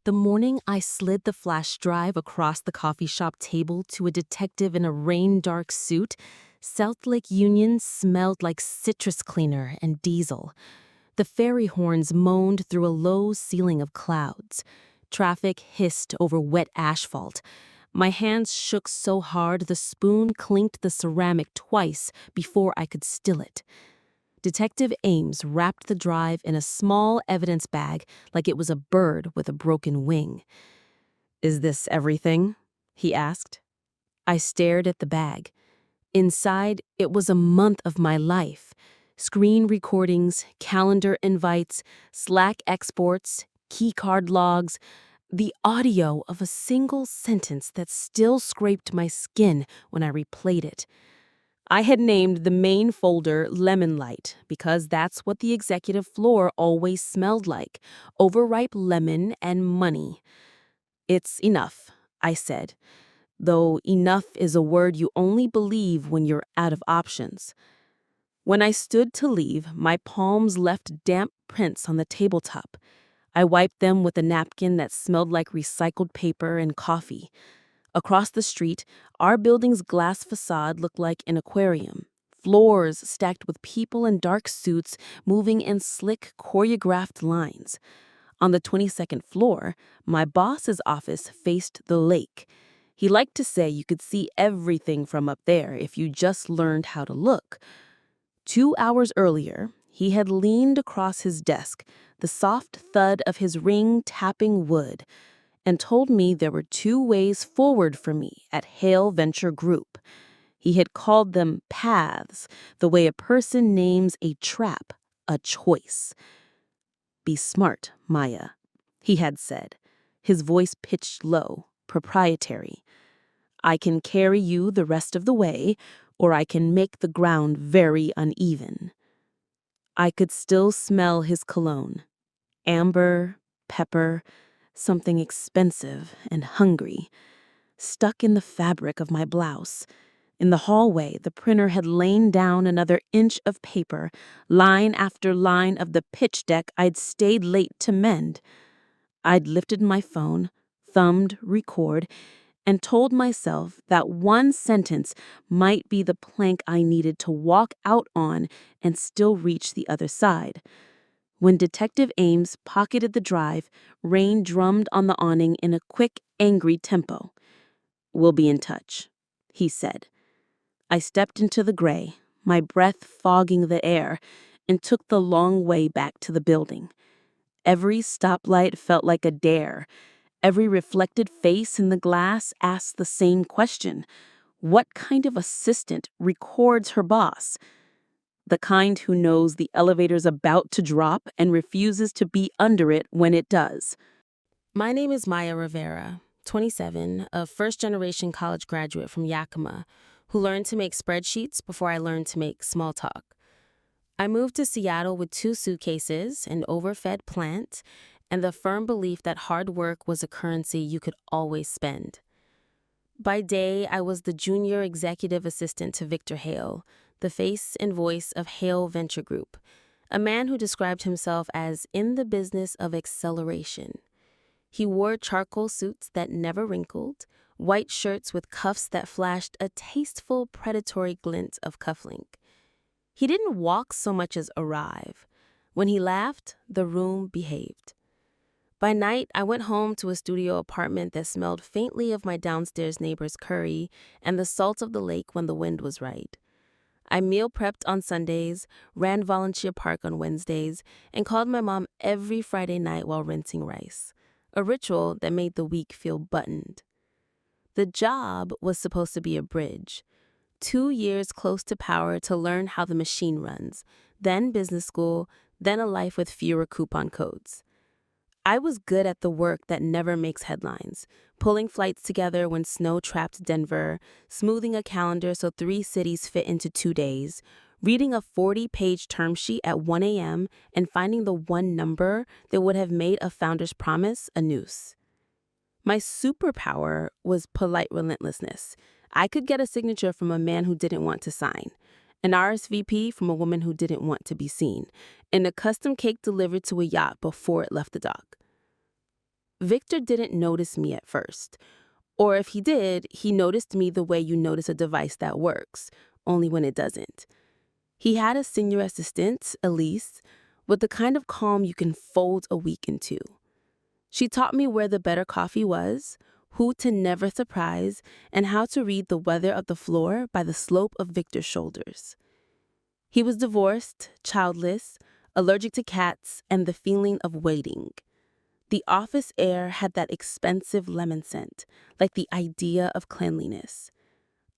The morning I slid the flash drive across the coffee shop table to a detective in a rain-dark suit, South Lake Union smelled like citrus cleaner and diesel. The ferry horns moaned through a low ceiling of clouds. Traffic hissed over wet asphalt. My hands shook so hard the spoon clinked the ceramic twice before I could still it. Detective Ames wrapped the drive in a small evidence bag like it was a bird with a broken wing. "Is this everything?" he asked. I stared at the bag. Inside, it was a month of my life. Screen recordings, calendar invites, Slack exports, keycard logs, the audio of a single sentence that still scraped my skin when I replayed it. I had named the main folder Lemon Light because that's what the executive floor always smelled like, overripe lemon and money. "It's enough," I said, though enough is a word you only believe when you're out of options. When I stood to leave, my palms left damp prints on the tabletop. I wiped them with a napkin that smelled like recycled paper and coffee. Across the street, our building's glass facade looked like an aquarium. Floors stacked with people in dark suits moving in slick, choreographed lines. On the 22nd floor, my boss's office faced the lake. He liked to say you could see everything from up there if you just learned how to look. 2 hours earlier, he had leaned across his desk, the soft thud of his ring tapping wood, and told me there were 2 ways forward for me at Hale Venture Group. He had called them paths, the way a person names a trap, a choice. "Be smart, Maya," he had said, his voice pitched low, proprietary. "I can carry you the rest of the way, or I can make the ground very uneven." I could still smell his cologne. Amber, pepper, something expensive and hungry, stuck in the fabric of my blouse. In the hallway, the printer had lain down another inch of paper, line after line of the pitch deck I'd stayed late to mend. I'd lifted my phone, thumbed record, and told myself that one sentence might be the plank I needed to walk out on and still reach the other side. When Detective Ames pocketed the drive, rain drummed on the awning in a quick, angry tempo. "We'll be in touch," he said. I stepped into the gray, my breath fogging the air, and took the long way back to the building. Every stoplight felt like a dare. Every reflected face in the glass asked the same question. What kind of assistant records her boss? The kind who knows the elevator's about to drop and refuses to be under it when it does. My name is Maya Rivera, 27, a first-generation college graduate from Yakima, who learned to make spreadsheets before I learned to make small talk. I moved to Seattle with 2 suitcases, an overfed plant, and the firm belief that hard work was a currency you could always spend. By day, I was the junior executive assistant to Victor Hale, the face and voice of Hale Venture Group, a man who described himself as in the business of acceleration. He wore charcoal suits that never wrinkled, white shirts with cuffs that flashed a tasteful, predatory glint of cufflink. He didn't walk so much as arrive. When he laughed, the room behaved. By night, I went home to a studio apartment that smelled faintly of my downstairs neighbor's curry and the salt of the lake when the wind was right. I meal prepped on Sundays, ran volunteer park on Wednesdays, and called my mom every Friday night while rinsing rice, a ritual that made the week feel buttoned. The job was supposed to be a bridge. 2 years close to power to learn how the machine runs, then business school, then a life with fewer coupon codes. I was good at the work that never makes headlines, pulling flights together when snow trapped Denver, smoothing a calendar so 3 cities fit into 2 days, reading a 40-page term sheet at 1 a.m. and finding the one number that would have made a founder's promise a noose. My superpower was polite relentlessness. I could get a signature from a man who didn't want to sign, an RSVP from a woman who didn't want to be seen, and a custom cake delivered to a yacht before it left the dock. Victor didn't notice me at first. Or if he did, he noticed me the way you notice a device that works, only when it doesn't. He had a senior assistant, Elise, with the kind of calm you can fold a week into. She taught me where the better coffee was, who to never surprise, and how to read the weather of the floor by the slope of Victor's shoulders. He was divorced, childless, allergic to cats, and the feeling of waiting. The office air had that expensive lemon scent, like the idea of cleanliness.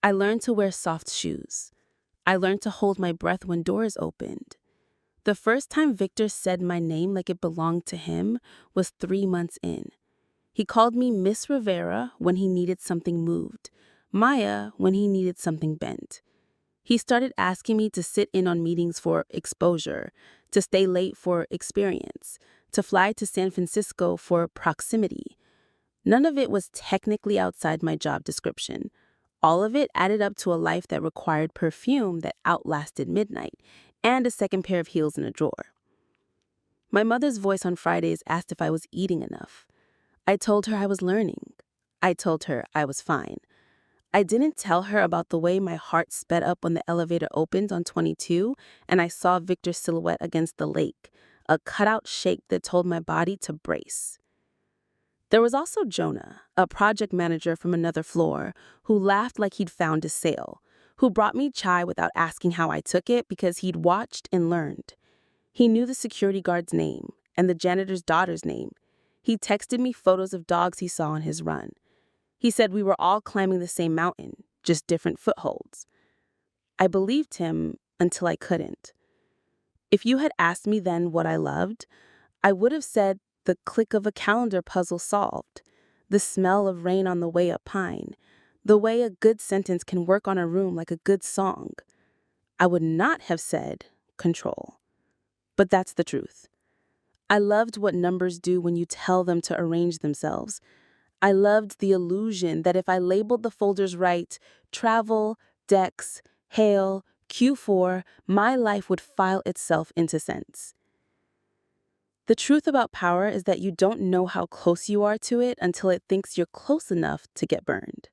I learned to wear soft shoes. I learned to hold my breath when doors opened. The first time Victor said my name like it belonged to him was 3 months in. He called me Miss Rivera when he needed something moved, Maya when he needed something bent. He started asking me to sit in on meetings for exposure, to stay late for experience, to fly to San Francisco for proximity. None of it was technically outside my job description. All of it added up to a life that required perfume that outlasted midnight and a second pair of heels in a drawer. My mother's voice on Fridays asked if I was eating enough. I told her I was learning. I told her I was fine. I didn't tell her about the way my heart sped up when the elevator opened on 22 and I saw Victor's silhouette against the lake, a cutout shake that told my body to brace. There was also Jonah, a project manager from another floor, who laughed like he'd found a sale, who brought me chai without asking how I took it because he'd watched and learned. He knew the security guard's name and the janitor's daughter's name. He texted me photos of dogs he saw on his run. He said we were all climbing the same mountain, just different footholds. I believed him until I couldn't. If you had asked me then what I loved, I would have said the click of a calendar puzzle solved, the smell of rain on the way up Pine, the way a good sentence can work on a room like a good song. I would not have said control. But that's the truth. I loved what numbers do when you tell them to arrange themselves. I loved the illusion that if I labeled the folders right, travel, decks, hail, Q4, my life would file itself into sense. The truth about power is that you don't know how close you are to it until it thinks you're close enough to get burned.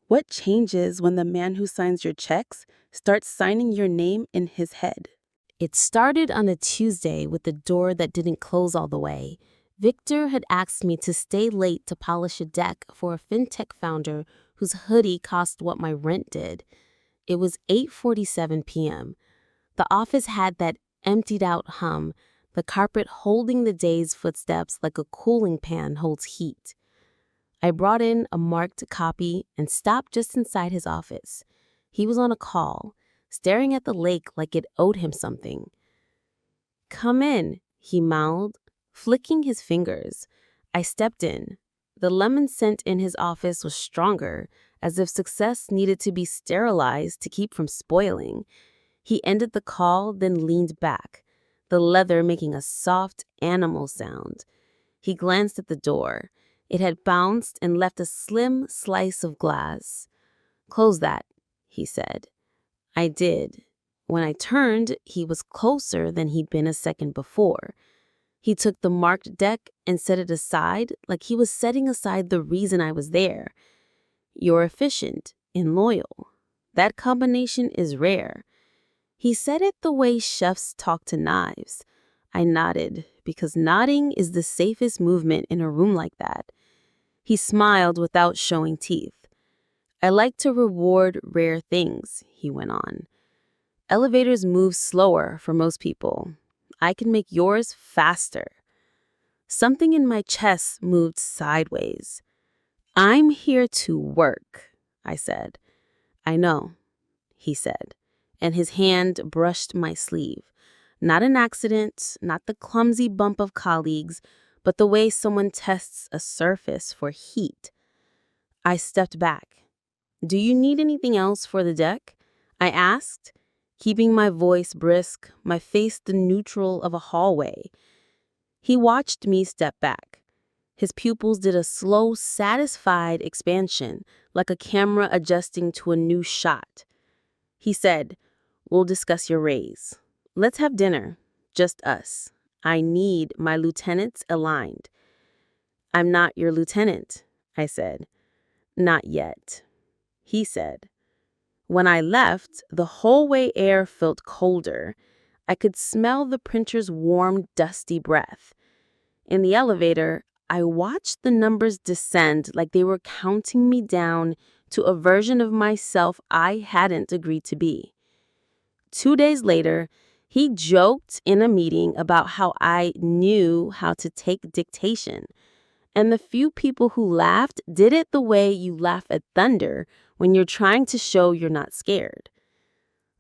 What changes when the man who signs your checks starts signing your name in his head? It started on a Tuesday with the door that didn't close all the way. Victor had asked me to stay late to polish a deck for a fintech founder whose hoodie cost what my rent did. It was 8:47 p.m. The office had that emptied out hum, the carpet holding the day's footsteps like a cooling pan holds heat. I brought in a marked copy and stopped just inside his office. He was on a call, staring at the lake like it owed him something. "Come in," he mouthed, flicking his fingers. I stepped in. The lemon scent in his office was stronger, as if success needed to be sterilized to keep from spoiling. He ended the call, then leaned back, the leather making a soft animal sound. He glanced at the door. It had bounced and left a slim slice of glass. "Close that," he said. I did. When I turned, he was closer than he'd been a second before. He took the marked deck and set it aside like he was setting aside the reason I was there. "You're efficient and loyal. That combination is rare." He said it the way chefs talk to knives. I nodded, because nodding is the safest movement in a room like that. He smiled without showing teeth. "I like to reward rare things," he went on. "Elevators move slower for most people. I can make yours faster." Something in my chest moved sideways. "I'm here to work," I said. "I know," he said, and his hand brushed my sleeve. Not an accident, not the clumsy bump of colleagues, but the way someone tests a surface for heat. I stepped back. "Do you need anything else for the deck?" I asked, keeping my voice brisk, my face the neutral of a hallway. He watched me step back. His pupils did a slow, satisfied expansion, like a camera adjusting to a new shot. He said, "We'll discuss your raise. Let's have dinner. Just us. I need my lieutenants aligned." "I'm not your lieutenant," I said. "Not yet," he said. When I left, the hallway air felt colder. I could smell the printer's warm, dusty breath. In the elevator, I watched the numbers descend like they were counting me down to a version of myself I hadn't agreed to be. 2 days later, he joked in a meeting about how I knew how to take dictation. And the few people who laughed did it the way you laugh at thunder when you're trying to show you're not scared.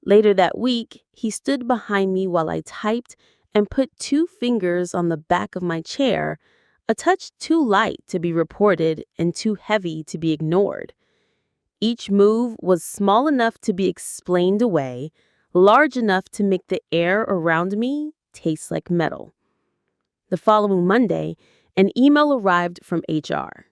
Later that week, he stood behind me while I typed and put 2 fingers on the back of my chair, a touch too light to be reported and too heavy to be ignored. Each move was small enough to be explained away, large enough to make the air around me taste like metal. The following Monday, an email arrived from HR.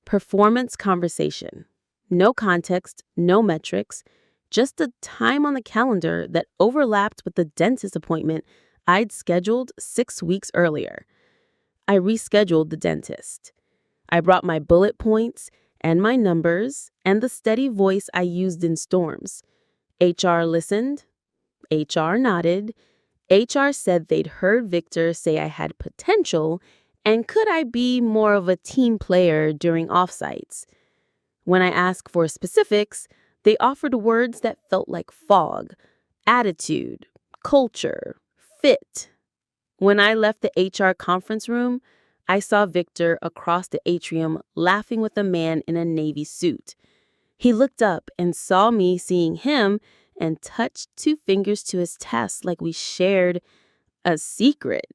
Performance conversation. No context, no metrics, just a time on the calendar that overlapped with the dentist appointment I'd scheduled 6 weeks earlier. I rescheduled the dentist. I brought my bullet points and my numbers and the steady voice I used in storms. HR listened. HR nodded. HR said they'd heard Victor say I had potential, and could I be more of a team player during offsites? When I asked for specifics, they offered words that felt like fog: attitude, culture, fit. When I left the HR conference room, I saw Victor across the atrium laughing with a man in a navy suit. He looked up and saw me seeing him and touched 2 fingers to his chest like we shared a secret.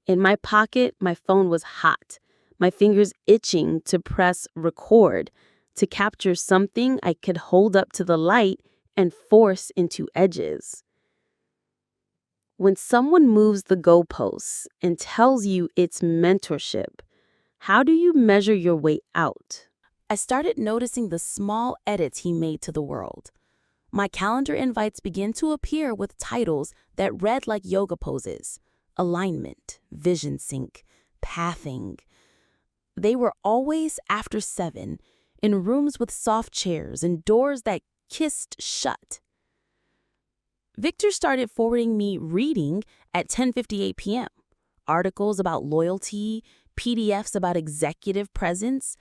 In my pocket, my phone was hot, my fingers itching to press record, to capture something I could hold up to the light and force into edges. When someone moves the goalposts and tells you it's mentorship, how do you measure your way out? I started noticing the small edits he made to the world. My calendar invites began to appear with titles that read like yoga poses: alignment, vision sync, pathing. They were always after 7, in rooms with soft chairs and doors that kissed shut. Victor started forwarding me reading at 10:58 p.m. Articles about loyalty, PDFs about executive presence,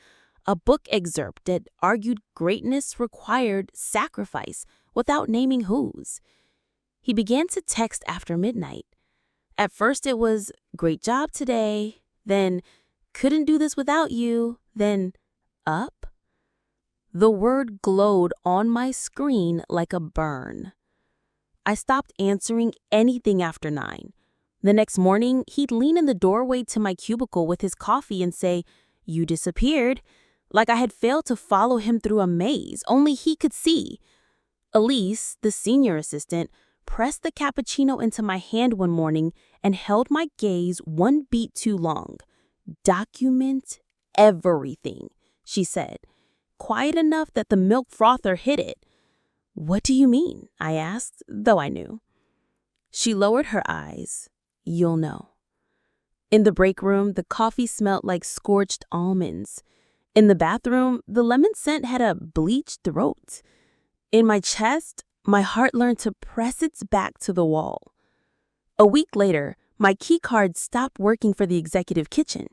a book excerpt that argued greatness required sacrifice without naming whose. He began to text after midnight. At first it was, "Great job today," then, "Couldn't do this without you," then, "Up?" The word glowed on my screen like a burn. I stopped answering anything after 9. The next morning, he'd lean in the doorway to my cubicle with his coffee and say, "You disappeared," like I had failed to follow him through a maze only he could see. Elise, the senior assistant, pressed the cappuccino into my hand one morning and held my gaze one beat too long. "Document everything," she said, quiet enough that the milk frother hit it. "What do you mean?" I asked, though I knew. She lowered her eyes. "You'll know." In the break room, the coffee smelled like scorched almonds. In the bathroom, the lemon scent had a bleached throat. In my chest, my heart learned to press its back to the wall. A week later, my key card stopped working for the executive kitchen.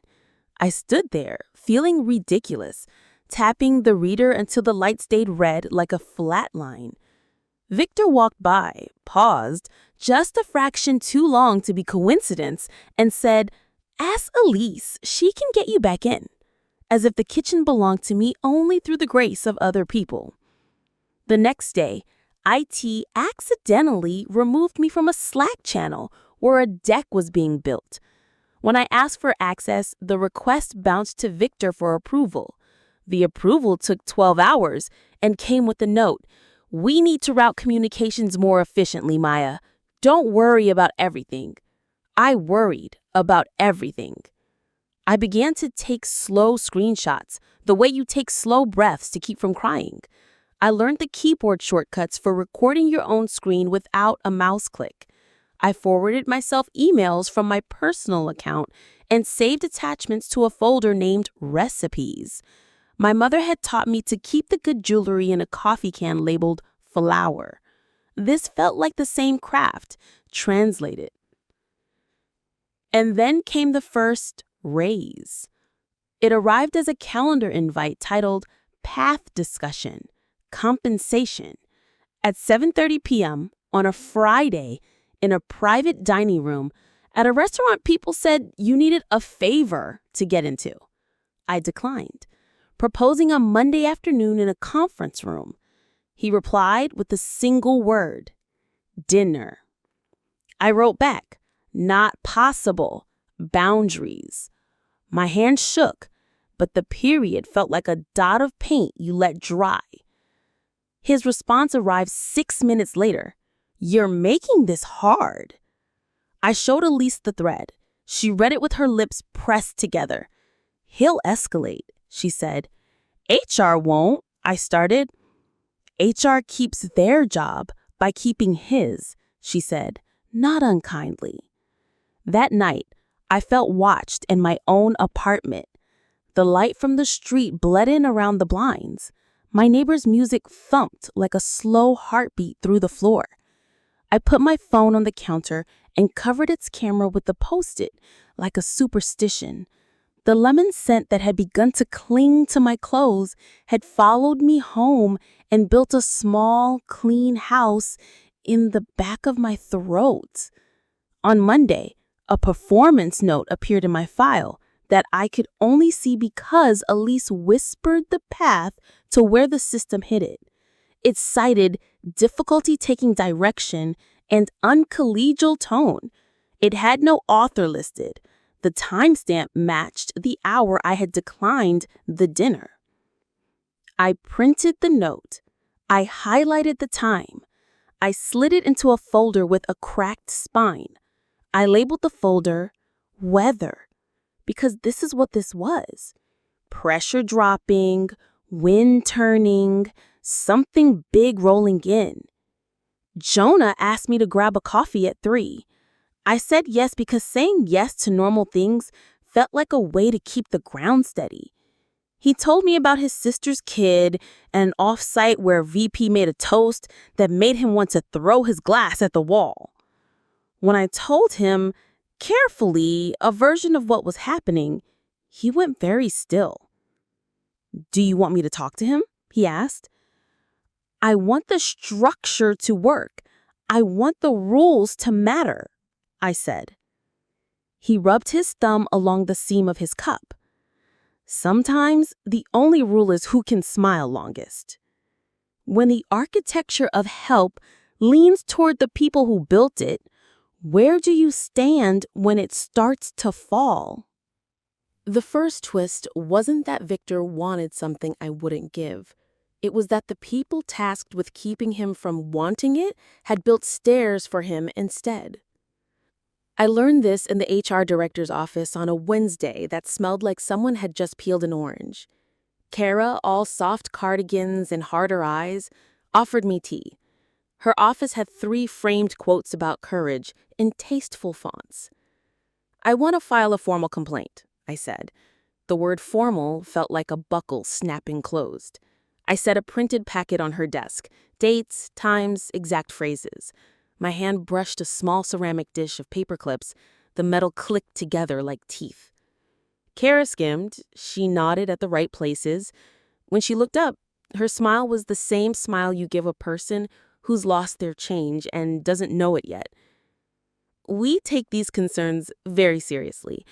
I stood there, feeling ridiculous, tapping the reader until the light stayed red like a flat line. Victor walked by, paused, just a fraction too long to be coincidence, and said, "Ask Elise, she can get you back in," as if the kitchen belonged to me only through the grace of other people. The next day, IT accidentally removed me from a Slack channel where a deck was being built. When I asked for access, the request bounced to Victor for approval. The approval took 12 hours and came with a note: "We need to route communications more efficiently, Maya. Don't worry about everything." I worried about everything. I began to take slow screenshots, the way you take slow breaths to keep from crying. I learned the keyboard shortcuts for recording your own screen without a mouse click. I forwarded myself emails from my personal account and saved attachments to a folder named Recipes. My mother had taught me to keep the good jewelry in a coffee can labeled Flower. This felt like the same craft, translated. And then came the first raise. It arrived as a calendar invite titled Path Discussion, Compensation, at 7:30 p.m. on a Friday in a private dining room at a restaurant people said you needed a favor to get into. I declined, proposing a Monday afternoon in a conference room. He replied with a single word, dinner. I wrote back, not possible, boundaries. My hand shook, but the period felt like a dot of paint you let dry. His response arrived 6 minutes later. You're making this hard. I showed Elise the thread. She read it with her lips pressed together. He'll escalate, she said. HR won't, I started. HR keeps their job by keeping his, she said, not unkindly. That night, I felt watched in my own apartment. The light from the street bled in around the blinds. My neighbor's music thumped like a slow heartbeat through the floor. I put my phone on the counter and covered its camera with the Post-it like a superstition. The lemon scent that had begun to cling to my clothes had followed me home and built a small, clean house in the back of my throat. On Monday, a performance note appeared in my file that I could only see because Elise whispered the path to where the system hid it. It cited difficulty taking direction and uncollegial tone. It had no author listed. The timestamp matched the hour I had declined the dinner. I printed the note. I highlighted the time. I slid it into a folder with a cracked spine. I labeled the folder Weather, because this is what this was. Pressure dropping, wind turning, something big rolling in. Jonah asked me to grab a coffee at 3. I said yes because saying yes to normal things felt like a way to keep the ground steady. He told me about his sister's kid and an off-site where VP made a toast that made him want to throw his glass at the wall. When I told him, carefully, a version of what was happening, he went very still. Do you want me to talk to him? He asked. I want the structure to work. I want the rules to matter, I said. He rubbed his thumb along the seam of his cup. Sometimes the only rule is who can smile longest. When the architecture of help leans toward the people who built it, where do you stand when it starts to fall? The first twist wasn't that Victor wanted something I wouldn't give. It was that the people tasked with keeping him from wanting it had built stairs for him instead. I learned this in the HR director's office on a Wednesday that smelled like someone had just peeled an orange. Kara, all soft cardigans and harder eyes, offered me tea. Her office had 3 framed quotes about courage in tasteful fonts. I want to file a formal complaint, I said. The word formal felt like a buckle snapping closed. I set a printed packet on her desk, dates, times, exact phrases. My hand brushed a small ceramic dish of paper clips. The metal clicked together like teeth. Kara skimmed. She nodded at the right places. When she looked up, her smile was the same smile you give a person who's lost their change and doesn't know it yet. We take these concerns very seriously,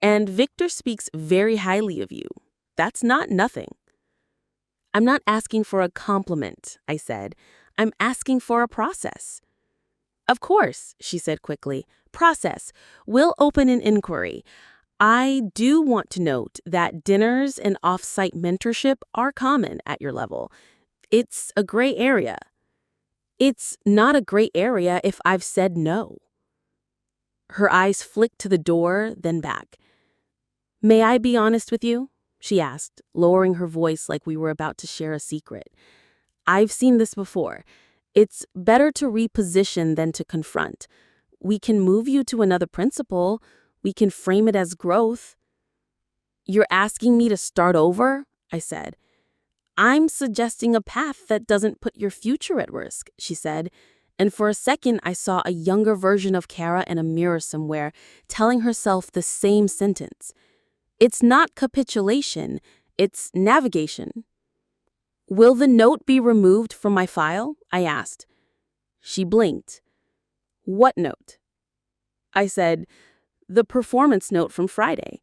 and Victor speaks very highly of you. That's not nothing. I'm not asking for a compliment, I said. I'm asking for a process. Of course, she said quickly. Process. We'll open an inquiry. I do want to note that dinners and off-site mentorship are common at your level. It's a gray area. It's not a gray area if I've said no. Her eyes flicked to the door, then back. May I be honest with you? She asked, lowering her voice like we were about to share a secret. I've seen this before. It's better to reposition than to confront. We can move you to another principal. We can frame it as growth. You're asking me to start over? I said. I'm suggesting a path that doesn't put your future at risk, she said. And for a second, I saw a younger version of Kara in a mirror somewhere, telling herself the same sentence. It's not capitulation, it's navigation. Will the note be removed from my file? I asked. She blinked. What note? I said, the performance note from Friday.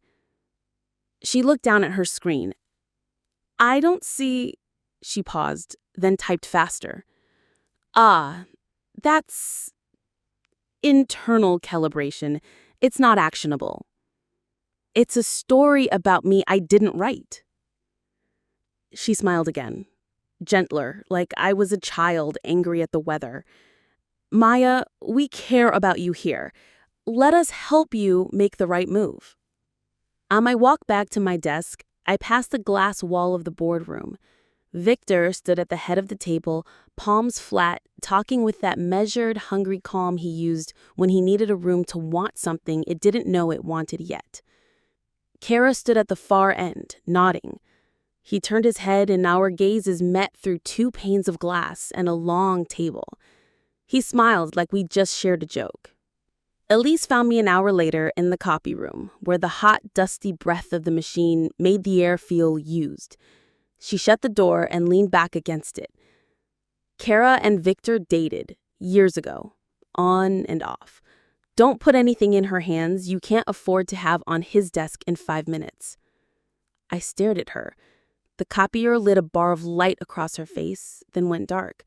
She looked down at her screen. I don't see... She paused, then typed faster. Ah, that's internal calibration. It's not actionable. It's a story about me I didn't write. She smiled again, gentler, like I was a child angry at the weather. Maya, we care about you here. Let us help you make the right move. On my walk back to my desk, I passed the glass wall of the boardroom. Victor stood at the head of the table, palms flat, talking with that measured, hungry calm he used when he needed a room to want something it didn't know it wanted yet. Kara stood at the far end, nodding. He turned his head and our gazes met through 2 panes of glass and a long table. He smiled like we'd just shared a joke. Elise found me an hour later in the copy room, where the hot, dusty breath of the machine made the air feel used. She shut the door and leaned back against it. Kara and Victor dated, years ago, on and off. Don't put anything in her hands you can't afford to have on his desk in 5 minutes. I stared at her. The copier lit a bar of light across her face, then went dark.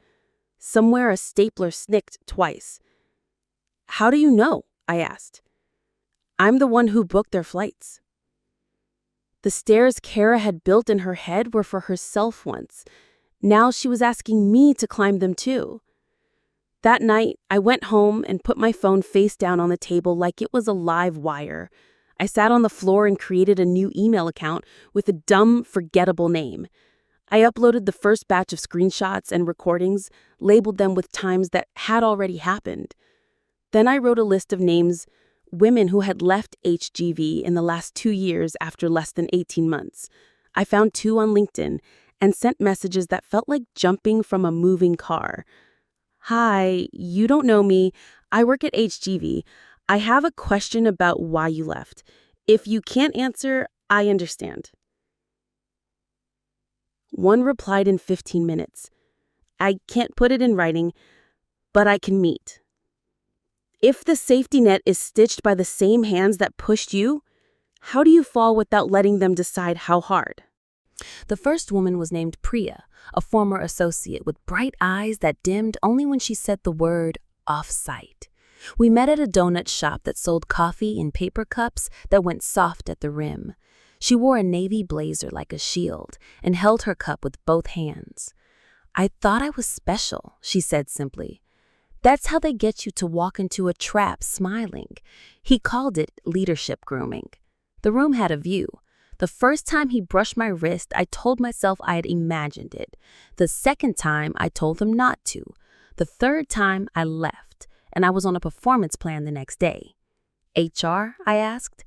Somewhere a stapler snicked twice. How do you know? I asked. I'm the one who booked their flights. The stairs Kara had built in her head were for herself once. Now she was asking me to climb them too. That night, I went home and put my phone face down on the table like it was a live wire. I sat on the floor and created a new email account with a dumb, forgettable name. I uploaded the first batch of screenshots and recordings, labeled them with times that had already happened. Then I wrote a list of names, women who had left HGV in the last 2 years after less than 18 months. I found 2 on LinkedIn and sent messages that felt like jumping from a moving car. Hi, you don't know me. I work at HGV. I have a question about why you left. If you can't answer, I understand. One replied in 15 minutes. I can't put it in writing, but I can meet. If the safety net is stitched by the same hands that pushed you, how do you fall without letting them decide how hard? The first woman was named Priya, a former associate with bright eyes that dimmed only when she said the word off-site. We met at a donut shop that sold coffee in paper cups that went soft at the rim. She wore a navy blazer like a shield and held her cup with both hands. I thought I was special, she said simply. That's how they get you to walk into a trap smiling. He called it leadership grooming. The room had a view. The first time he brushed my wrist, I told myself I had imagined it. The second time, I told him not to. The third time, I left, and I was on a performance plan the next day. HR, I asked.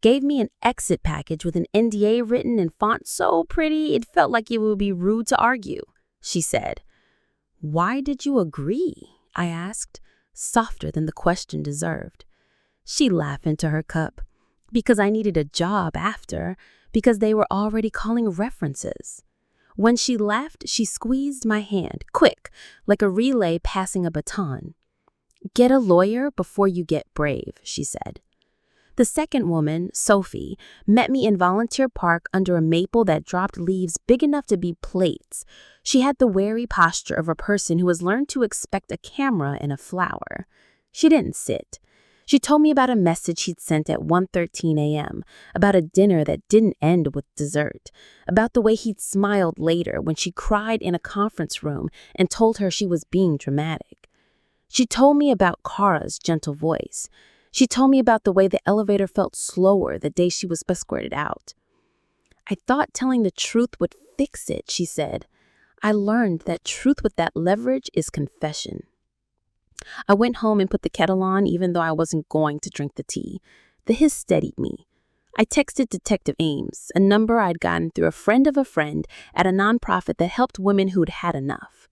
Gave me an exit package with an NDA written in font so pretty it felt like it would be rude to argue, she said. Why did you agree? I asked, softer than the question deserved. She laughed into her cup. Because I needed a job after, because they were already calling references. When she left, she squeezed my hand, quick, like a relay passing a baton. Get a lawyer before you get brave, she said. The second woman, Sophie, met me in Volunteer Park under a maple that dropped leaves big enough to be plates. She had the wary posture of a person who has learned to expect a camera in a flower. She didn't sit. She told me about a message he'd sent at 1:13 a.m., about a dinner that didn't end with dessert, about the way he'd smiled later when she cried in a conference room and told her she was being dramatic. She told me about Kara's gentle voice. She told me about the way the elevator felt slower the day she was escorted out. I thought telling the truth would fix it, she said. I learned that truth with that leverage is confession. I went home and put the kettle on even though I wasn't going to drink the tea. The hiss steadied me. I texted Detective Ames, a number I'd gotten through a friend of a friend at a nonprofit that helped women who'd had enough.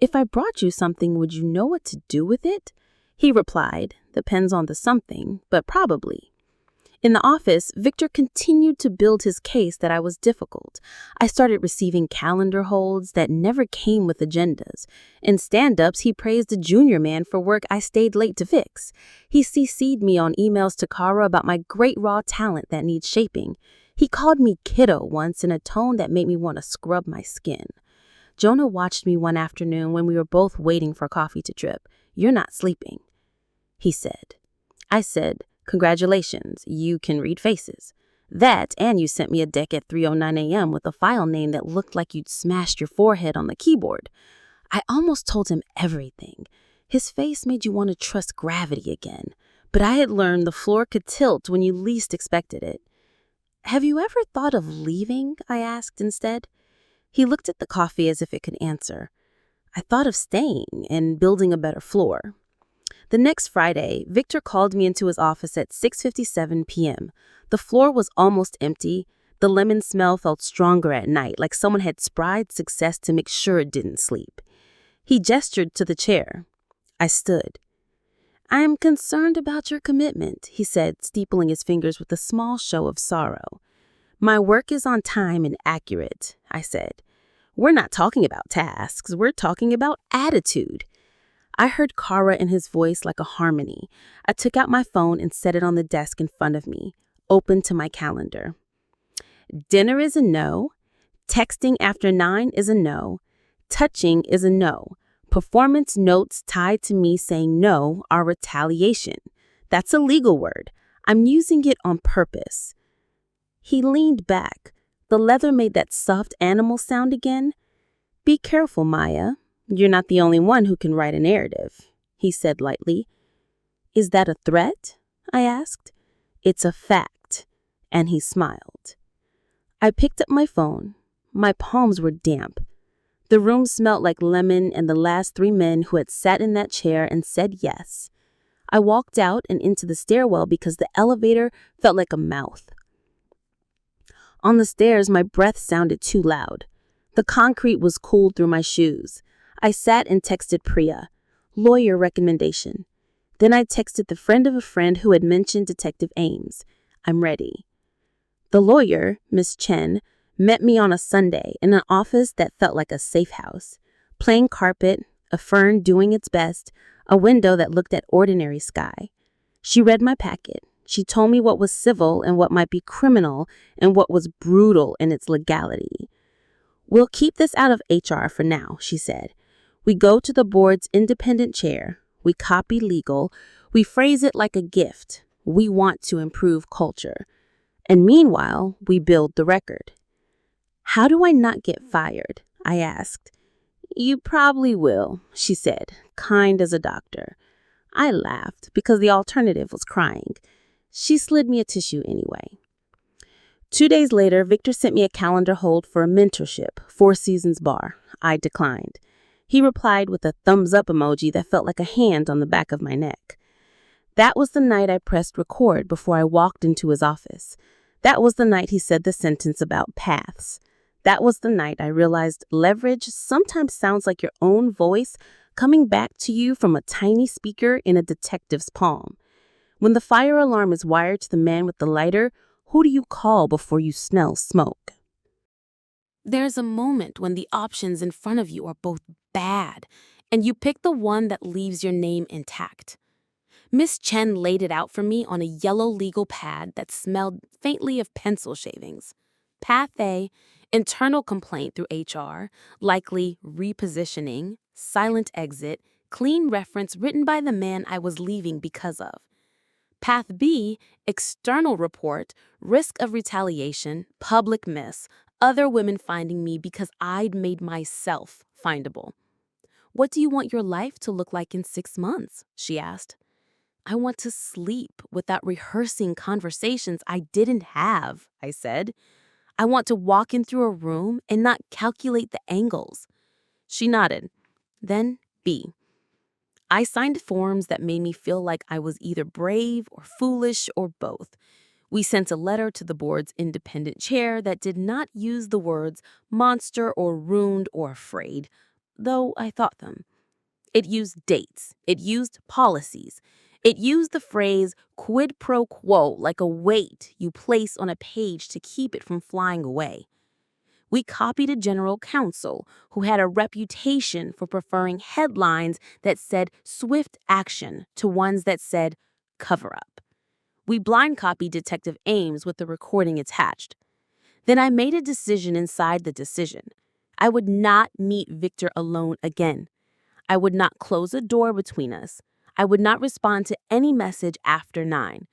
"If I brought you something, would you know what to do with it?" He replied, "Depends on the something, but probably." In the office, Victor continued to build his case that I was difficult. I started receiving calendar holds that never came with agendas. In stand-ups, he praised a junior man for work I stayed late to fix. He CC'd me on emails to Kara about my great raw talent that needs shaping. He called me kiddo once in a tone that made me want to scrub my skin. Jonah watched me one afternoon when we were both waiting for coffee to drip. "You're not sleeping," he said. I said, "Congratulations, you can read faces." "That, and you sent me a deck at 3:09 a.m. with a file name that looked like you'd smashed your forehead on the keyboard." I almost told him everything. His face made you want to trust gravity again. But I had learned the floor could tilt when you least expected it. "Have you ever thought of leaving?" I asked instead. He looked at the coffee as if it could answer. "I thought of staying and building a better floor." The next Friday, Victor called me into his office at 6:57 p.m. The floor was almost empty. The lemon smell felt stronger at night, like someone had spried success to make sure it didn't sleep. He gestured to the chair. I stood. "I'm concerned about your commitment," he said, steepling his fingers with a small show of sorrow. "My work is on time and accurate," I said. "We're not talking about tasks, we're talking about attitude." I heard Kara in his voice like a harmony. I took out my phone and set it on the desk in front of me, open to my calendar. "Dinner is a no. Texting after 9 is a no. Touching is a no. Performance notes tied to me saying no are retaliation. That's a legal word. I'm using it on purpose." He leaned back. The leather made that soft animal sound again. "Be careful, Maya. You're not the only one who can write a narrative," he said lightly. "Is that a threat?" I asked. "It's a fact," and he smiled. I picked up my phone. My palms were damp. The room smelled like lemon and the last 3 men who had sat in that chair and said yes. I walked out and into the stairwell because the elevator felt like a mouth. On the stairs, my breath sounded too loud. The concrete was cooled through my shoes. I sat and texted Priya, "Lawyer recommendation." Then I texted the friend of a friend who had mentioned Detective Ames. "I'm ready." The lawyer, Miss Chen, met me on a Sunday in an office that felt like a safe house. Plain carpet, a fern doing its best, a window that looked at ordinary sky. She read my packet. She told me what was civil and what might be criminal and what was brutal in its legality. "We'll keep this out of HR for now," she said. "We go to the board's independent chair. We copy legal. We phrase it like a gift. We want to improve culture. And meanwhile, we build the record." "How do I not get fired?" I asked. "You probably will," she said, kind as a doctor. I laughed because the alternative was crying. She slid me a tissue anyway. 2 days later, Victor sent me a calendar hold for a mentorship, 4 Seasons Bar. I declined. He replied with a thumbs-up emoji that felt like a hand on the back of my neck. That was the night I pressed record before I walked into his office. That was the night he said the sentence about paths. That was the night I realized leverage sometimes sounds like your own voice coming back to you from a tiny speaker in a detective's palm. When the fire alarm is wired to the man with the lighter, who do you call before you smell smoke? There's a moment when the options in front of you are both bad, and you pick the one that leaves your name intact. Miss Chen laid it out for me on a yellow legal pad that smelled faintly of pencil shavings. Path A, internal complaint through HR, likely repositioning, silent exit, clean reference written by the man I was leaving because of. Path B, external report, risk of retaliation, public miss, other women finding me because I'd made myself findable. "What do you want your life to look like in 6 months?" she asked. "I want to sleep without rehearsing conversations I didn't have," I said. "I want to walk in through a room and not calculate the angles." She nodded. Then B. I signed forms that made me feel like I was either brave or foolish or both. We sent a letter to the board's independent chair that did not use the words monster or ruined or afraid, though I thought them. It used dates. It used policies. It used the phrase quid pro quo like a weight you place on a page to keep it from flying away. We copied a general counsel who had a reputation for preferring headlines that said swift action to ones that said cover up. We blind copied Detective Ames with the recording attached. Then I made a decision inside the decision. I would not meet Victor alone again. I would not close a door between us. I would not respond to any message after 9.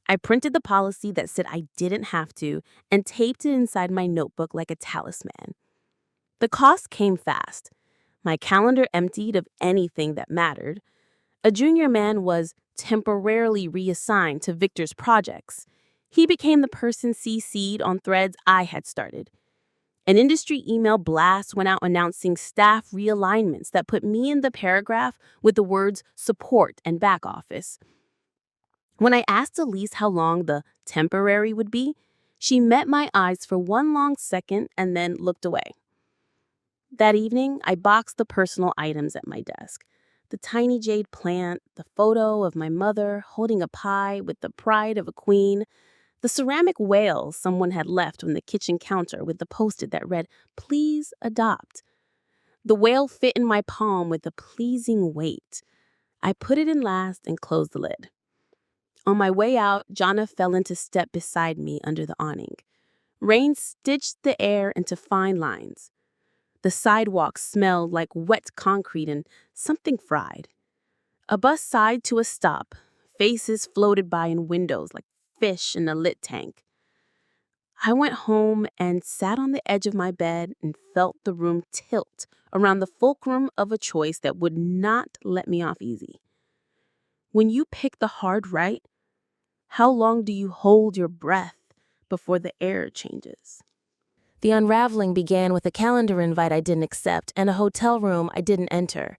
I printed the policy that said I didn't have to and taped it inside my notebook like a talisman. The cost came fast. My calendar emptied of anything that mattered. A junior man was temporarily reassigned to Victor's projects. He became the person CC'd on threads I had started. An industry email blast went out announcing staff realignments that put me in the paragraph with the words support and back office. When I asked Elise how long the temporary would be, she met my eyes for one long second and then looked away. That evening, I boxed the personal items at my desk. The tiny jade plant, the photo of my mother holding a pie with the pride of a queen, the ceramic whale someone had left on the kitchen counter with the post-it that read, "Please adopt." The whale fit in my palm with a pleasing weight. I put it in last and closed the lid. On my way out, Jonna fell into step beside me under the awning. Rain stitched the air into fine lines. The sidewalk smelled like wet concrete and something fried. A bus sighed to a stop. Faces floated by in windows like fish in a lit tank. I went home and sat on the edge of my bed and felt the room tilt around the fulcrum of a choice that would not let me off easy. When you pick the hard right, how long do you hold your breath before the air changes? The unraveling began with a calendar invite I didn't accept and a hotel room I didn't enter.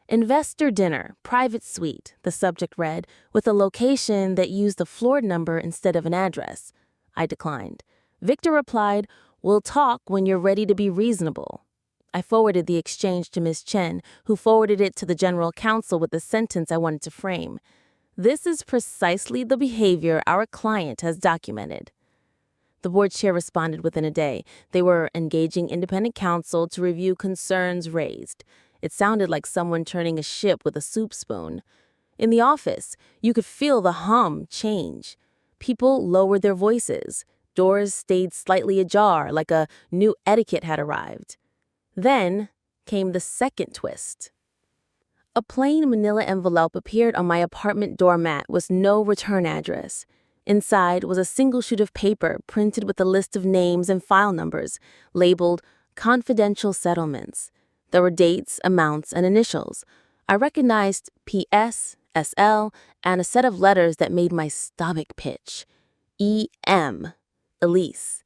Investor dinner, private suite, the subject read, with a location that used a floor number instead of an address. I declined. Victor replied, "We'll talk when you're ready to be reasonable." I forwarded the exchange to Ms. Chen, who forwarded it to the general counsel with the sentence I wanted to frame. "This is precisely the behavior our client has documented." The board chair responded within a day. They were engaging independent counsel to review concerns raised. It sounded like someone turning a ship with a soup spoon. In the office, you could feel the hum change. People lowered their voices. Doors stayed slightly ajar, like a new etiquette had arrived. Then came the second twist. A plain manila envelope appeared on my apartment doormat with no return address. Inside was a single sheet of paper printed with a list of names and file numbers, labeled confidential settlements. There were dates, amounts, and initials. I recognized PS, SL, and a set of letters that made my stomach pitch. EM. Elise.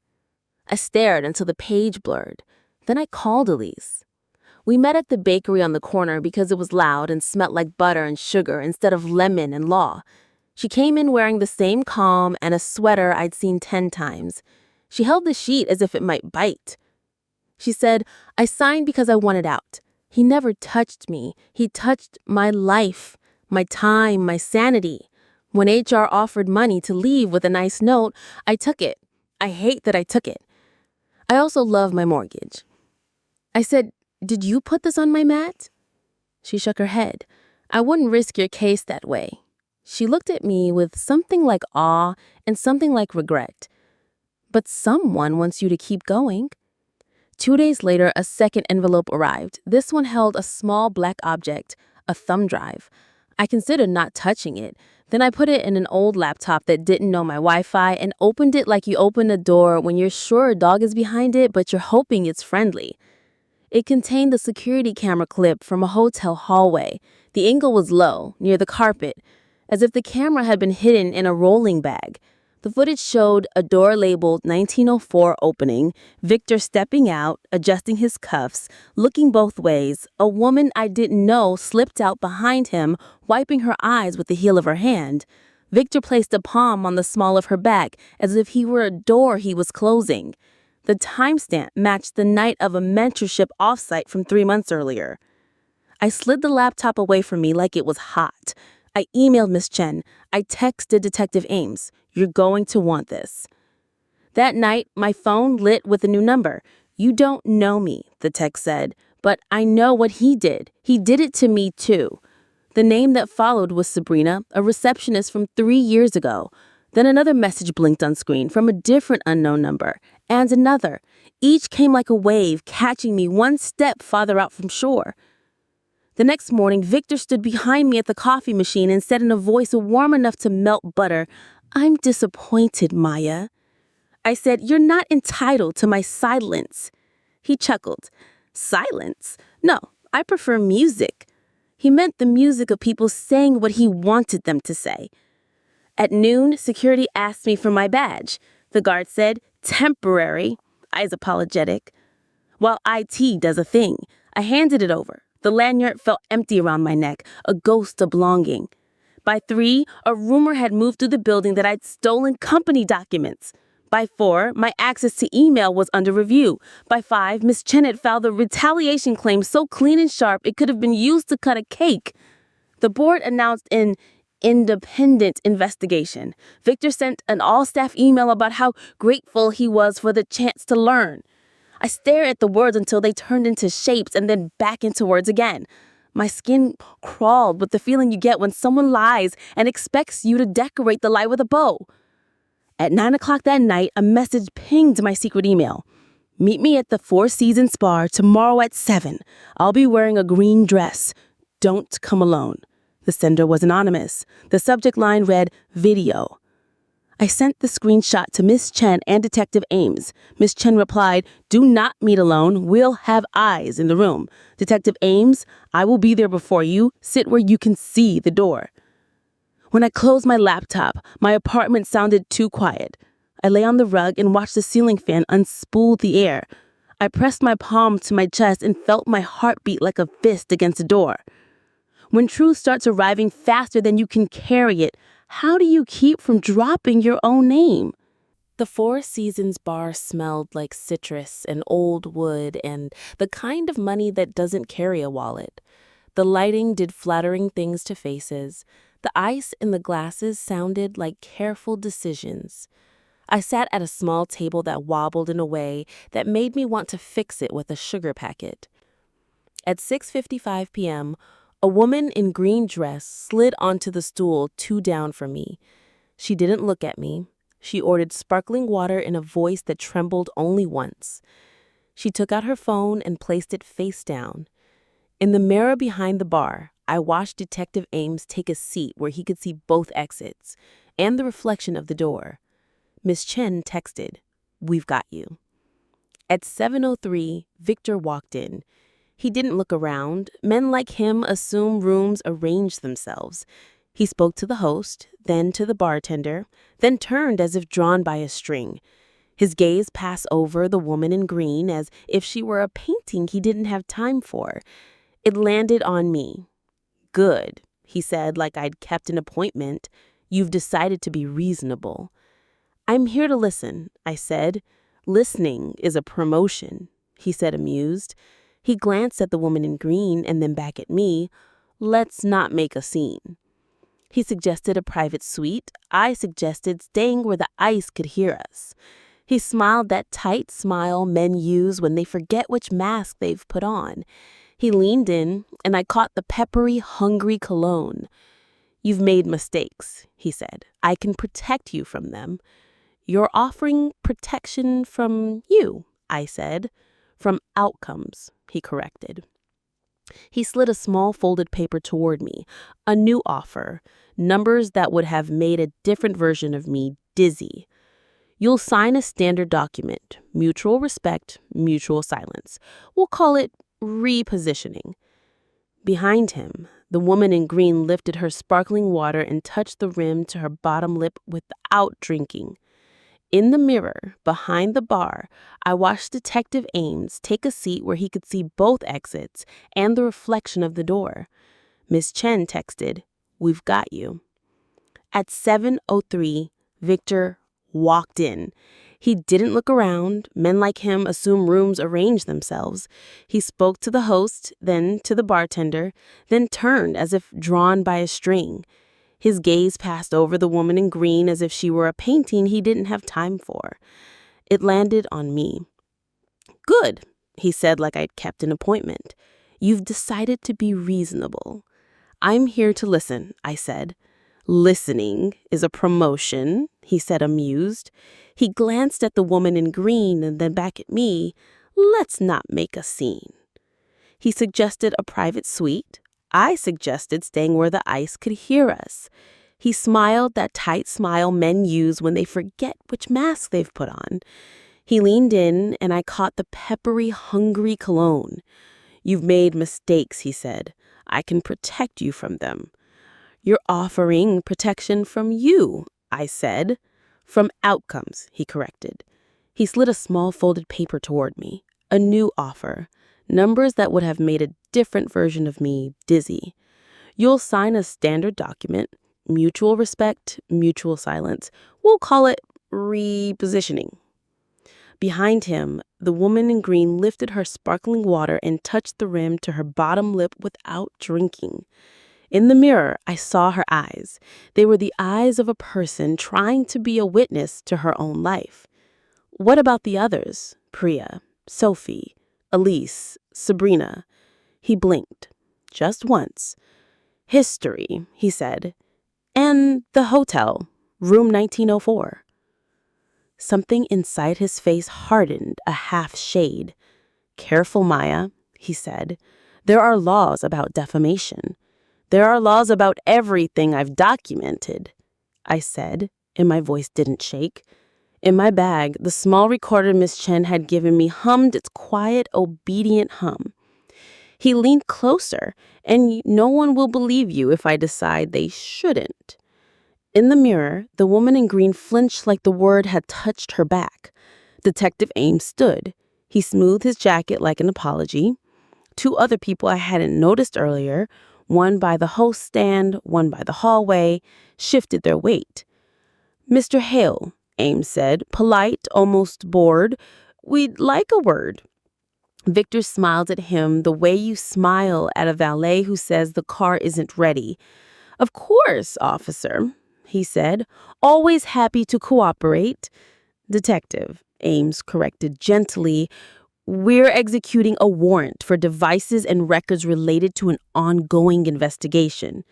I stared until the page blurred. Then I called Elise. We met at the bakery on the corner because it was loud and smelt like butter and sugar instead of lemon and law. She came in wearing the same calm and a sweater I'd seen 10 times. She held the sheet as if it might bite. She said, "I signed because I wanted out. He never touched me. He touched my life, my time, my sanity. When HR offered money to leave with a nice note, I took it. I hate that I took it. I also love my mortgage." I said, "Did you put this on my mat?" She shook her head. "I wouldn't risk your case that way." She looked at me with something like awe and something like regret. "But someone wants you to keep going." 2 days later, a second envelope arrived. This one held a small black object, a thumb drive. I considered not touching it. Then I put it in an old laptop that didn't know my Wi-Fi and opened it like you open a door when you're sure a dog is behind it, but you're hoping it's friendly. It contained the security camera clip from a hotel hallway. The angle was low, near the carpet, as if the camera had been hidden in a rolling bag. The footage showed a door labeled 1904 opening, Victor stepping out, adjusting his cuffs, looking both ways. A woman I didn't know slipped out behind him, wiping her eyes with the heel of her hand. Victor placed a palm on the small of her back as if he were a door he was closing. The timestamp matched the night of a mentorship offsite from 3 months earlier. I slid the laptop away from me like it was hot. I emailed Miss Chen. I texted Detective Ames. You're going to want this. That night, my phone lit with a new number. You don't know me, the text said, but I know what he did. He did it to me too. The name that followed was Sabrina, a receptionist from 3 years ago. Then another message blinked on screen from a different unknown number, and another. Each came like a wave, catching me one step farther out from shore. The next morning, Victor stood behind me at the coffee machine and said in a voice warm enough to melt butter, "I'm disappointed, Maya." I said, "You're not entitled to my silence." He chuckled. Silence? No, I prefer music. He meant the music of people saying what he wanted them to say. At noon, security asked me for my badge. The guard said, "Temporary." I was apologetic. While IT does a thing, I handed it over. The lanyard felt empty around my neck, a ghost of longing. By 3, a rumor had moved through the building that I'd stolen company documents. By 4, my access to email was under review. By 5, Miss Chen had filed a retaliation claim so clean and sharp it could have been used to cut a cake. The board announced an independent investigation. Victor sent an all-staff email about how grateful he was for the chance to learn. I stared at the words until they turned into shapes and then back into words again. My skin crawled with the feeling you get when someone lies and expects you to decorate the lie with a bow. At 9 o'clock that night, a message pinged my secret email. "Meet me at the Four Seasons Bar tomorrow at 7. I'll be wearing a green dress. Don't come alone." The sender was anonymous. The subject line read, "Video." I sent the screenshot to Miss Chen and Detective Ames. Miss Chen replied, "Do not meet alone. We'll have eyes in the room. Detective Ames, I will be there before you. Sit where you can see the door." When I closed my laptop, my apartment sounded too quiet. I lay on the rug and watched the ceiling fan unspool the air. I pressed my palm to my chest and felt my heart beat like a fist against a door. When truth starts arriving faster than you can carry it, how do you keep from dropping your own name? The Four Seasons bar smelled like citrus and old wood and the kind of money that doesn't carry a wallet. The lighting did flattering things to faces. The ice in the glasses sounded like careful decisions. I sat at a small table that wobbled in a way that made me want to fix it with a sugar packet. At 6:55 p.m., a woman in green dress slid onto the stool 2 down from me. She didn't look at me. She ordered sparkling water in a voice that trembled only once. She took out her phone and placed it face down. In the mirror behind the bar, I watched Detective Ames take a seat where he could see both exits and the reflection of the door. Miss Chen texted, "We've got you." At 7:03, Victor walked in. He didn't look around. Men like him assume rooms arrange themselves. He spoke to the host, then to the bartender, then turned as if drawn by a string. His gaze passed over the woman in green as if she were a painting he didn't have time for. It landed on me. "Good," he said like I'd kept an appointment. "You've decided to be reasonable." "I'm here to listen," I said. "Listening is a promotion," he said, amused. He glanced at the woman in green and then back at me. "Let's not make a scene." He suggested a private suite. I suggested staying where the ice could hear us. He smiled that tight smile men use when they forget which mask they've put on. He leaned in, and I caught the peppery, hungry cologne. "You've made mistakes," he said. "I can protect you from them." "You're offering protection from you," I said. "From outcomes," he corrected. He slid a small folded paper toward me, a new offer, numbers that would have made a different version of me dizzy. "You'll sign a standard document, mutual respect, mutual silence. We'll call it repositioning." Behind him, The woman in green lifted her sparkling water and touched the rim to her bottom lip without drinking. In the mirror, behind the bar, I watched Detective Ames take a seat where he could see both exits and the reflection of the door. Miss Chen texted, "We've got you." At 7:03, Victor walked in. He didn't look around. Men like him assume rooms arrange themselves. He spoke to the host, then to the bartender, then turned as if drawn by a string. His gaze passed over the woman in green as if she were a painting he didn't have time for. It landed on me. "Good," he said like I'd kept an appointment. "You've decided to be reasonable." "I'm here to listen," I said. "Listening is a promotion," he said, amused. He glanced at the woman in green and then back at me. "Let's not make a scene." He suggested a private suite. I suggested staying where the ice could hear us. He smiled that tight smile men use when they forget which mask they've put on. He leaned in, and I caught the peppery, hungry cologne. "You've made mistakes," he said. "I can protect you from them." "You're offering protection from you," I said. "From outcomes," he corrected. He slid a small folded paper toward me. A new offer. Numbers that would have made a different version of me dizzy. "You'll sign a standard document. Mutual respect, mutual silence. We'll call it repositioning." Behind him, the woman in green lifted her sparkling water and touched the rim to her bottom lip without drinking. In the mirror, I saw her eyes. They were the eyes of a person trying to be a witness to her own life. "What about the others? Priya, Sophie, Elise, Sabrina?" He blinked. Just once. "History," he said. "And the hotel, room 1904. Something inside his face hardened a half shade. "Careful, Maya," he said. "There are laws about defamation. There are laws about everything I've documented," I said, and my voice didn't shake. In my bag, the small recorder Miss Chen had given me hummed its quiet, obedient hum. He leaned closer, and no one will believe you if I decide they shouldn't. In the mirror, the woman in green flinched like the word had touched her back. Detective Ames stood. He smoothed his jacket like an apology. Two other people I hadn't noticed earlier, one by the host stand, one by the hallway, shifted their weight. "Mr. Hale," Ames said, polite, almost bored, "we'd like a word." Victor smiled at him the way you smile at a valet who says the car isn't ready. "Of course, officer," he said, "always happy to cooperate." "Detective," Ames corrected gently, "we're executing a warrant for devices and records related to an ongoing investigation."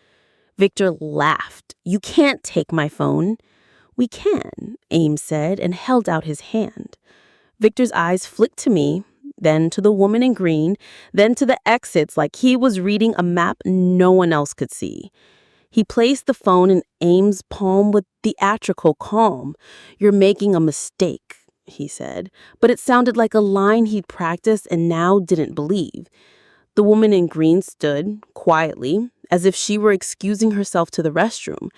Victor laughed. "You can't take my phone." "We can," Ames said, and held out his hand. Victor's eyes flicked to me, then to the woman in green, then to the exits like he was reading a map no one else could see. He placed the phone in Ames' palm with theatrical calm. "You're making a mistake," he said, but it sounded like a line he'd practiced and now didn't believe. The woman in green stood, quietly, as if she were excusing herself to the restroom.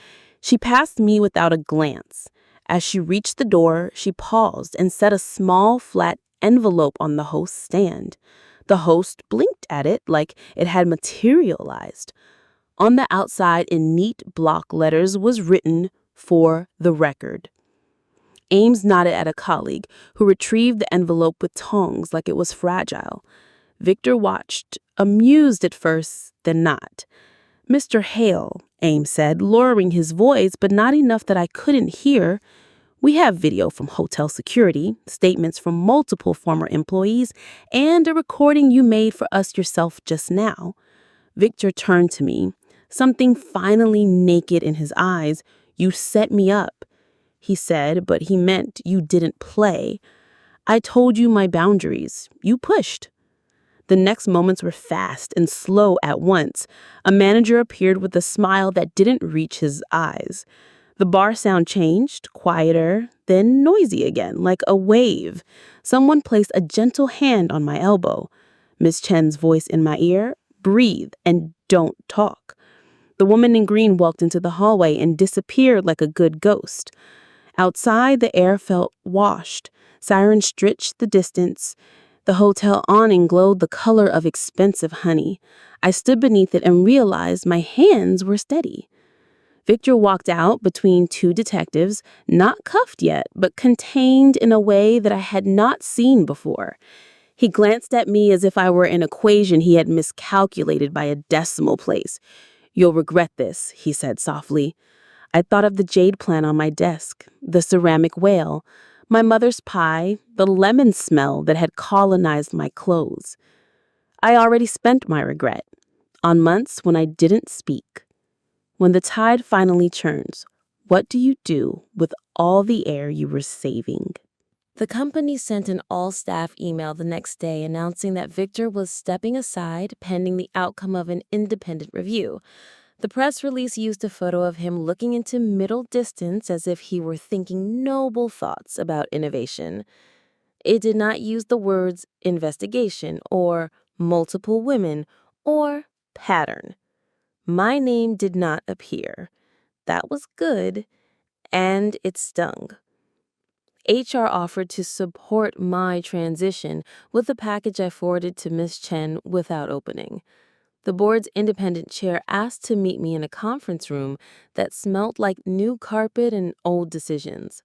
She passed me without a glance. As she reached the door, she paused and set a small, flat envelope on the host's stand. The host blinked at it like it had materialized. On the outside, in neat block letters, was written, "For the record." Ames nodded at a colleague, who retrieved the envelope with tongs like it was fragile. Victor watched, amused at first, then not. "Mr. Hale," Ames said, lowering his voice, but not enough that I couldn't hear, "we have video from hotel security, statements from multiple former employees, and a recording you made for us yourself just now." Victor turned to me, something finally naked in his eyes. "You set me up," he said, but he meant you didn't play. "I told you my boundaries. You pushed." The next moments were fast and slow at once. A manager appeared with a smile that didn't reach his eyes. The bar sound changed, quieter, then noisy again, like a wave. Someone placed a gentle hand on my elbow. Miss Chen's voice in my ear, "Breathe and don't talk. The woman in green walked into the hallway and disappeared like a good ghost. Outside, the air felt washed. Sirens stretched the distance. The hotel awning glowed the color of expensive honey. I stood beneath it and realized my hands were steady. Victor walked out between two detectives, not cuffed yet, but contained in a way that I had not seen before. He glanced at me as if I were an equation he had miscalculated by a decimal place. "You'll regret this," he said softly. I thought of the jade plant on my desk, the ceramic whale, my mother's pie, the lemon smell that had colonized my clothes. I already spent my regret on months when I didn't speak. When the tide finally turns, what do you do with all the air you were saving? The company sent an all-staff email the next day announcing that Victor was stepping aside pending the outcome of an independent review. The press release used a photo of him looking into middle distance as if he were thinking noble thoughts about innovation. It did not use the words investigation or multiple women or pattern. My name did not appear. That was good, and it stung. HR offered to support my transition with a package I forwarded to Miss Chen without opening. The board's independent chair asked to meet me in a conference room that smelt like new carpet and old decisions.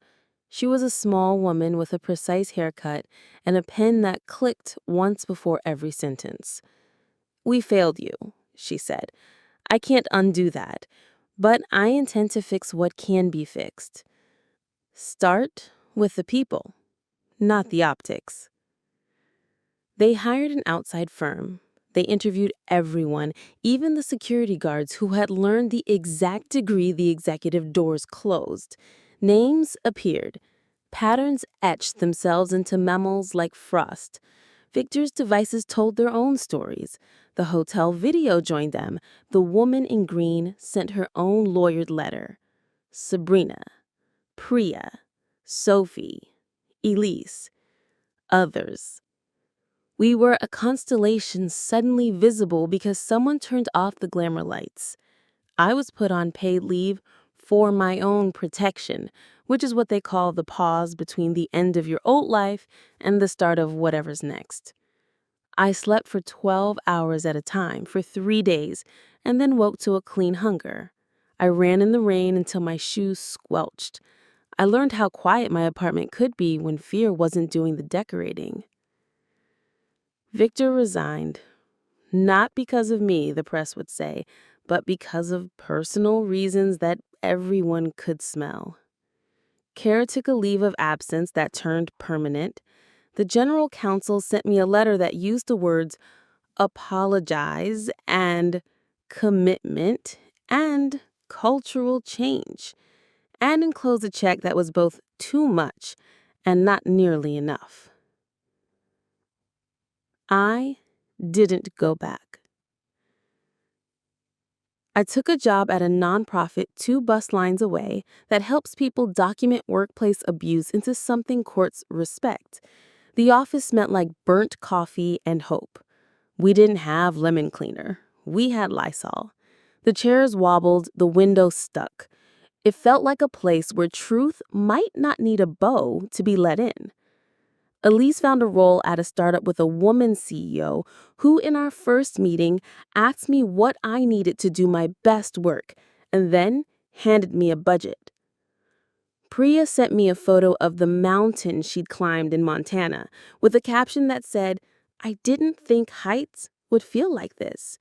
She was a small woman with a precise haircut and a pen that clicked once before every sentence. "We failed you," she said. "I can't undo that, but I intend to fix what can be fixed. Start with the people, not the optics." They hired an outside firm. They interviewed everyone, even the security guards who had learned the exact degree the executive doors closed. Names appeared. Patterns etched themselves into memos like frost. Victor's devices told their own stories. The hotel video joined them. The woman in green sent her own lawyered letter. Sabrina, Priya, Sophie, Elise, others. We were a constellation suddenly visible because someone turned off the glamour lights. I was put on paid leave for my own protection, which is what they call the pause between the end of your old life and the start of whatever's next. I slept for 12 hours at a time for 3 days and then woke to a clean hunger. I ran in the rain until my shoes squelched. I learned how quiet my apartment could be when fear wasn't doing the decorating. Victor resigned, not because of me, the press would say, but because of personal reasons that everyone could smell. Kara took a leave of absence that turned permanent. The general counsel sent me a letter that used the words apologize and commitment and cultural change, and enclosed a check that was both too much and not nearly enough. I didn't go back. I took a job at a nonprofit 2 bus lines away that helps people document workplace abuse into something courts respect. The office smelled like burnt coffee and hope. We didn't have lemon cleaner. We had Lysol. The chairs wobbled, the window stuck. It felt like a place where truth might not need a bow to be let in. Elise found a role at a startup with a woman CEO who, in our first meeting, asked me what I needed to do my best work and then handed me a budget. Priya sent me a photo of the mountain she'd climbed in Montana with a caption that said, "I didn't think heights would feel like this."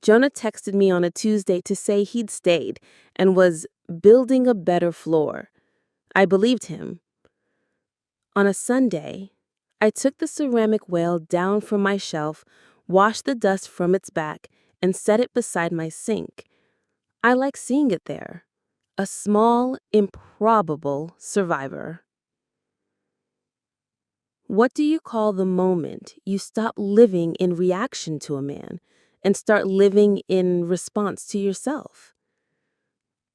Jonah texted me on a Tuesday to say he'd stayed and was building a better floor. I believed him. On a Sunday, I took the ceramic whale down from my shelf, washed the dust from its back, and set it beside my sink. I like seeing it there. A small, improbable survivor. What do you call the moment you stop living in reaction to a man and start living in response to yourself?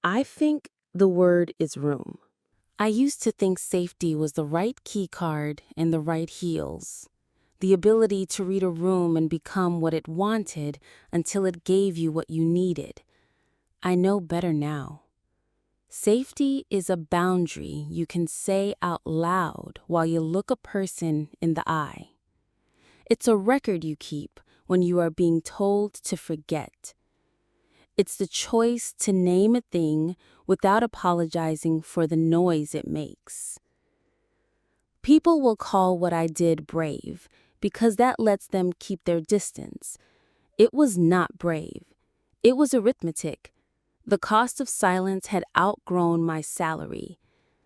I think the word is room. I used to think safety was the right key card and the right heels. the ability to read a room and become what it wanted until it gave you what you needed. I know better now. Safety is a boundary you can say out loud while you look a person in the eye. It's a record you keep when you are being told to forget. It's the choice to name a thing without apologizing for the noise it makes. People will call what I did brave because that lets them keep their distance. It was not brave. It was arithmetic. The cost of silence had outgrown my salary.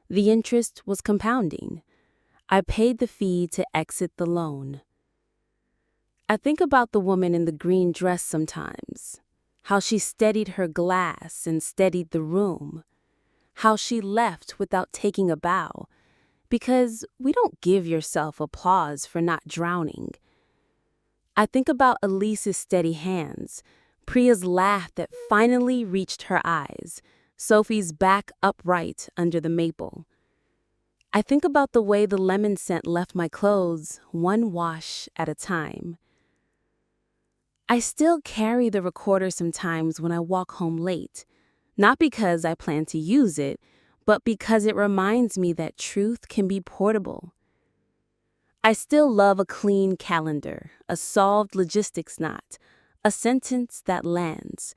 The interest was compounding. I paid the fee to exit the loan. I think about the woman in the green dress sometimes, how she steadied her glass and steadied the room, how she left without taking a bow, because we don't give yourself applause for not drowning. I think about Elise's steady hands, Priya's laugh that finally reached her eyes, Sophie's back upright under the maple. I think about the way the lemon scent left my clothes, one wash at a time. I still carry the recorder sometimes when I walk home late, not because I plan to use it, but because it reminds me that truth can be portable. I still love a clean calendar, a solved logistics knot, a sentence that lands.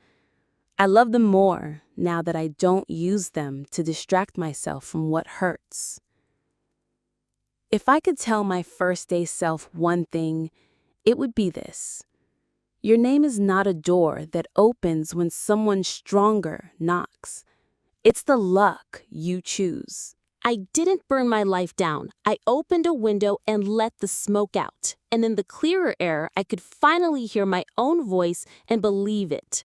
I love them more now that I don't use them to distract myself from what hurts. If I could tell my first day self one thing, it would be this. Your name is not a door that opens when someone stronger knocks. It's the luck you choose. I didn't burn my life down. I opened a window and let the smoke out. And in the clearer air, I could finally hear my own voice and believe it.